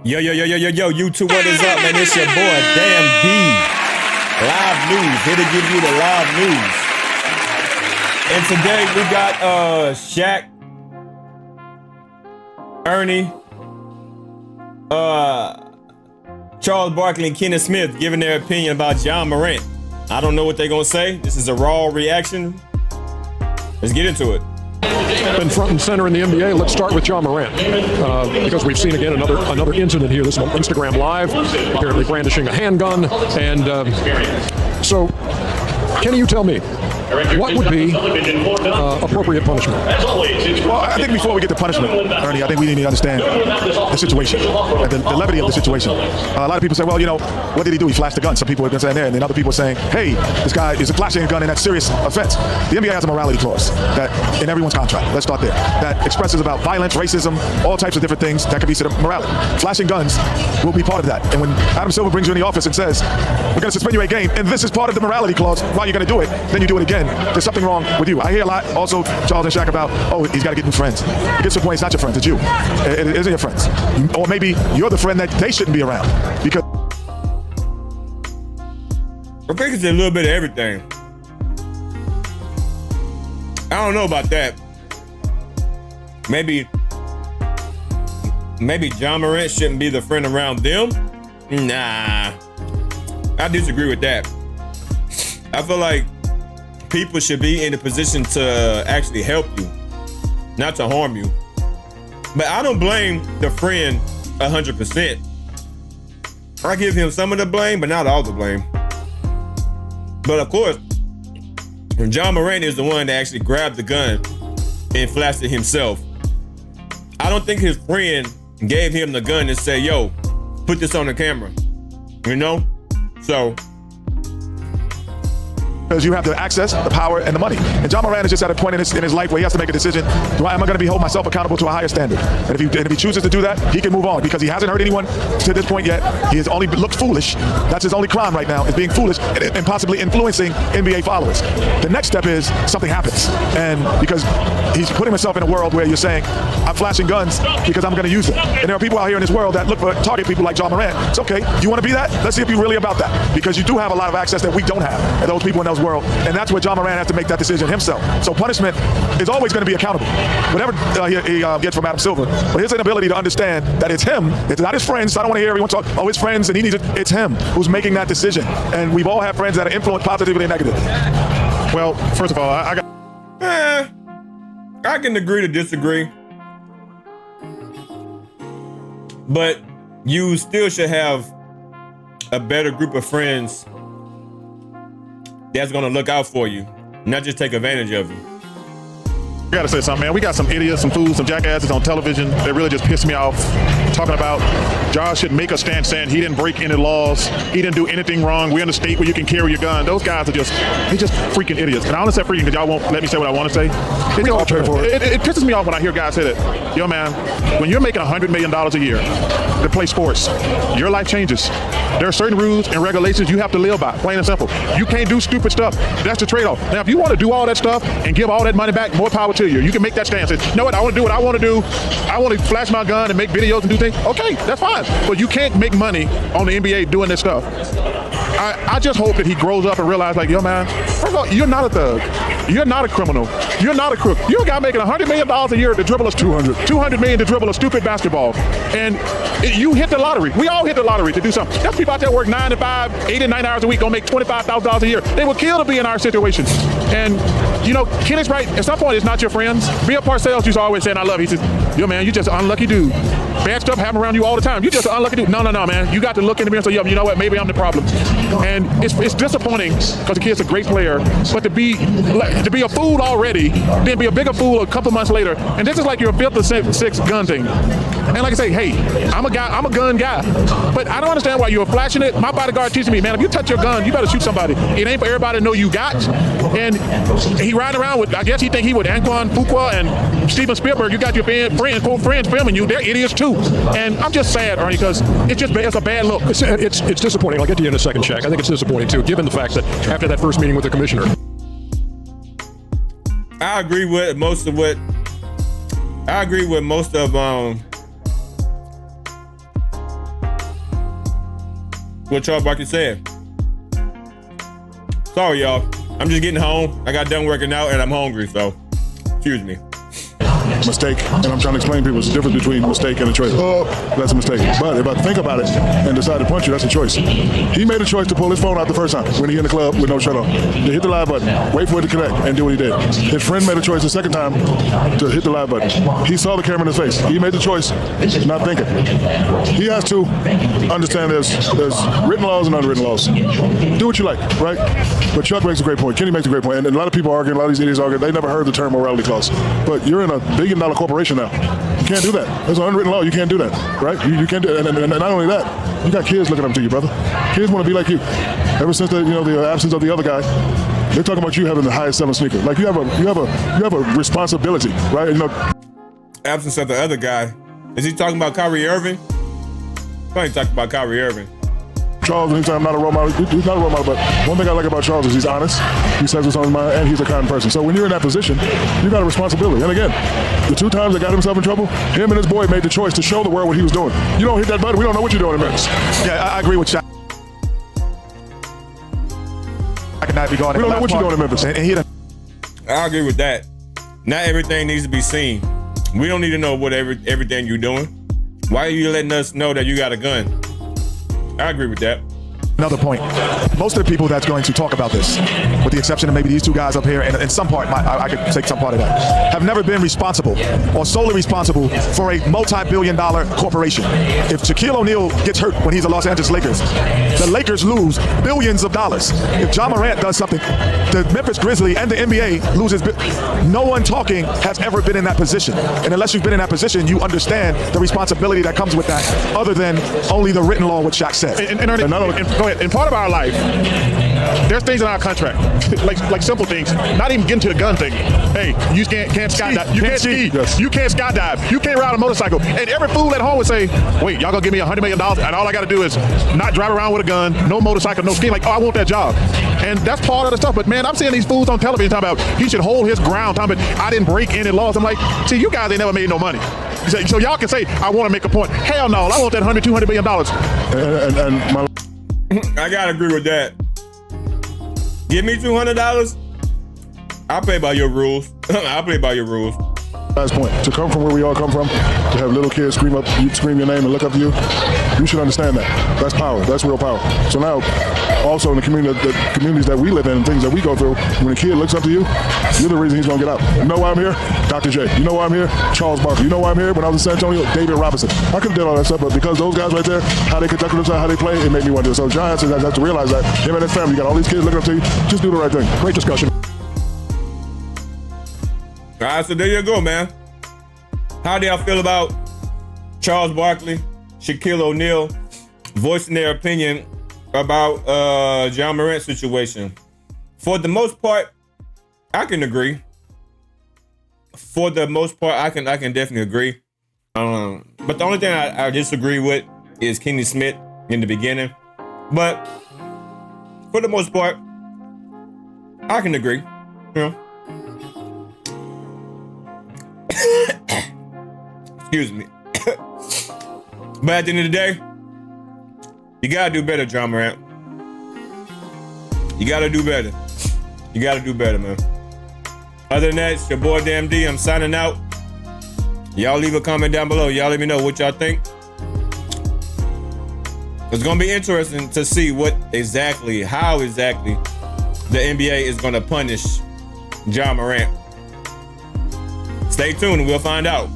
Yo, YouTube, what is up, man? It's your boy, Damn D. Live news, here to give you the live news. And today we got Shaq, Ernie, Charles Barkley, and Kenneth Smith giving their opinion about John Morant. I don't know what they're gonna say. This is a raw reaction. Let's get into it. Been front and center in the NBA. Let's start with John Morant, because we've seen again another incident here. This one on Instagram Live, apparently brandishing a handgun, and so can you tell me what would be appropriate punishment? Well, I think before we get to punishment, Ernie, I think we need to understand the situation, and the levity of the situation. A lot of people say, well, what did he do? He flashed a gun. Some people have been saying there, and then other people are saying, hey, this guy is flashing a gun and that's serious offense. The NBA has a morality clause that in everyone's contract, let's start there, that expresses about violence, racism, all types of different things that can be considered morality. Flashing guns will be part of that. And when Adam Silver brings you in the office and says, we're going to suspend you a game, and this is part of the morality clause, why you're going to do it, then you do it again. There's something wrong with you. I hear a lot also, Charles and Shaq, about, oh, he's got to get new friends. It gets to the point, it's not your friends, it's you. It isn't your friends. Or maybe you're the friend that they shouldn't be around. Because I think it's a little bit of everything. I don't know about that. Maybe John Morant shouldn't be the friend around them. Nah, I disagree with that. I feel like people should be in a position to actually help you, not to harm you. But I don't blame the friend 100%. I give him some of the blame, but not all the blame. But of course, John Morant is the one that actually grabbed the gun and flashed it himself. I don't think his friend gave him the gun and said, yo, put this on the camera, So, because you have the access, the power, and the money. And John Morant is just at a point in his life where he has to make a decision. Am I going to be holding myself accountable to a higher standard? And if he chooses to do that, he can move on because he hasn't hurt anyone to this point yet. He has only looked foolish. That's his only crime right now, is being foolish and possibly influencing NBA followers. The next step is something happens. And because he's putting himself in a world where you're saying, I'm flashing guns because I'm going to use them. And there are people out here in this world that look for target people like John Morant. It's okay. You want to be that? Let's see if you're really about that. Because you do have a lot of access that we don't have. And those people in those world, and that's where John Morant has to make that decision himself. So punishment is always going to be accountable, whatever he gets from Adam Silver. But his inability to understand that it's him, it's not his friends. I don't want to hear everyone talk, oh, his friends, and he needs it. It's him who's making that decision. And we've all had friends that are influenced positively and negatively. Well, first of all, I can agree to disagree. But you still should have a better group of friends that's gonna look out for you, not just take advantage of you. I gotta say something, man. We got some idiots, some fools, some jackasses on television that really just piss me off. Talking about Josh should make a stand saying he didn't break any laws, he didn't do anything wrong. We're in a state where you can carry your gun. Those guys are just freaking idiots. And I only say freaking because y'all won't let me say what I want to say. It pisses me off when I hear guys say that. Yo, man, when you're making $100 million a year to play sports, your life changes. There are certain rules and regulations you have to live by, plain and simple. You can't do stupid stuff. That's the trade-off. Now, if you want to do all that stuff and give all that money back, more power to you. You can make that stand. Say, you know what? I want to do what I want to do. I want to flash my gun and make videos and do things. Okay, that's fine. But you can't make money on the NBA doing this stuff. I just hope that he grows up and realizes, like, yo, man, first of all, you're not a thug. You're not a criminal. You're not a crook. You're a guy making $100 million a year to dribble us $200 million to dribble a stupid basketball. And you hit the lottery. We all hit the lottery to do something. There's people out there work 9 to 5, 8 and 9 hours a week, gonna make $25,000 a year. They would kill to be in our situation. And Kenneth's right. At some point, it's not your friends. Bill Parcells used to always say, and I love it, he says, yo, man, you just an unlucky dude. Bad stuff happen around you all the time. You just an unlucky dude. No, man. You got to look in the mirror and say, yo, you know what? Maybe I'm the problem. And it's disappointing because the kid's a great player, but to be a fool already, then be a bigger fool a couple months later, and this is like your 5th or 6th gun thing. And like I say, hey, I'm a gun guy, but I don't understand why you're flashing it. My bodyguard teaches me, man, if you touch your gun, you better shoot somebody. It ain't for everybody to know you got. And he riding around with, I guess he think he with Antoine Fuqua and Steven Spielberg. You got your friends filming you. They're idiots too. And I'm just sad, Ernie, because it's a bad look. It's disappointing. I'll get to you in a second, Shaq. I think it's disappointing too, given the fact that after that first meeting with the commissioner. I agree with most of what Charles Barkley said. Sorry, y'all. I'm just getting home. I got done working out and I'm hungry, so excuse me. Mistake, and I'm trying to explain to people it's the difference between a mistake and a choice. Oh, that's a mistake. But if I think about it and decide to punch you, that's a choice. He made a choice to pull his phone out the first time when he in the club with no shirt on. To hit the live button, wait for it to connect, and do what he did. His friend made a choice the second time to hit the live button. He saw the camera in his face. He made the choice, not thinking. He has to understand there's written laws and unwritten laws. Do what you like, right? But Chuck makes a great point. Kenny makes a great point. And a lot of people arguing, a lot of these idiots arguing, they never heard the term morality clause. But you're in a billion-dollar corporation now. You can't do that. There's an unwritten law. You can't do that, right? You can't do it. And not only that, you got kids looking up to you, brother. Kids want to be like you. Ever since the absence of the other guy, they're talking about you having the highest selling sneaker. Like you have a responsibility, right? Absence of the other guy. Is he talking about Kyrie Irving? Probably talking about Kyrie Irving. Charles, anytime not a role model, he's not a role model, but one thing I like about Charles is he's honest, he says what's on his mind, and he's a kind person. So when you're in that position, you got a responsibility. And again, the 2 times that got himself in trouble, him and his boy made the choice to show the world what he was doing. You don't hit that button, we don't know what you're doing in minutes. Yeah, I agree with Shaq. I cannot be going. We don't know what you're doing in Memphis. I agree with that. Not everything needs to be seen. We don't need to know what everything you're doing. Why are you letting us know that you got a gun? I agree with that. Another point. Most of the people that's going to talk about this, with the exception of maybe these 2 guys up here, and in some part, I could take some part of that, have never been responsible or solely responsible for a multi-billion-dollar corporation. If Shaquille O'Neal gets hurt when he's a Los Angeles Lakers, the Lakers lose billions of dollars. If John Morant does something, the Memphis Grizzlies and the NBA loses. No one talking has ever been in that position. And unless you've been in that position, you understand the responsibility that comes with that, other than only the written law, what Shaq said. In part of our life, there's things in our contract, like simple things, not even getting to the gun thing. Hey, you can't skydive. You can't ski. Yes. You can't skydive. You can't ride a motorcycle. And every fool at home would say, wait, y'all gonna give me $100 million and all I gotta do is not drive around with a gun, no motorcycle, no skiing. Like, oh, I want that job. And that's part of the stuff. But man, I'm seeing these fools on television talking about he should hold his ground, talking about I didn't break any laws. I'm like, see, you guys ain't never made no money. So y'all can say, I want to make a point. Hell no, I want that $200 million. And my I gotta agree with that. Give me $200. I'll play by your rules. I'll play by your rules. last point, to come from where we all come from, to have little kids scream your name and look up to you, you should understand that. That's power. That's real power. So now, also in the communities that we live in and things that we go through, when a kid looks up to you, you're the reason he's going to get out. You know why I'm here? Dr. J. You know why I'm here? Charles Barkley. You know why I'm here? When I was in San Antonio, David Robinson. I could have done all that stuff, but because those guys right there, how they conduct themselves, how they play, it made me want to do it. So John says I have to realize that him and his family, you got all these kids looking up to you, just do the right thing. Great discussion. All right, so there you go, man. How do y'all feel about Charles Barkley, Shaquille O'Neal voicing their opinion about John Morant situation? For the most part, I can agree. For the most part, I can definitely agree. But the only thing I disagree with is Kenny Smith in the beginning. But for the most part, I can agree. You know. Excuse me. But at the end of the day, you gotta do better, John Morant. You gotta do better. You gotta do better, man. Other than that, it's your boy Damn D. I'm signing out. Y'all leave a comment down below. Y'all let me know what y'all think. It's gonna be interesting to see how exactly the NBA is gonna punish John Morant. Stay tuned and we'll find out.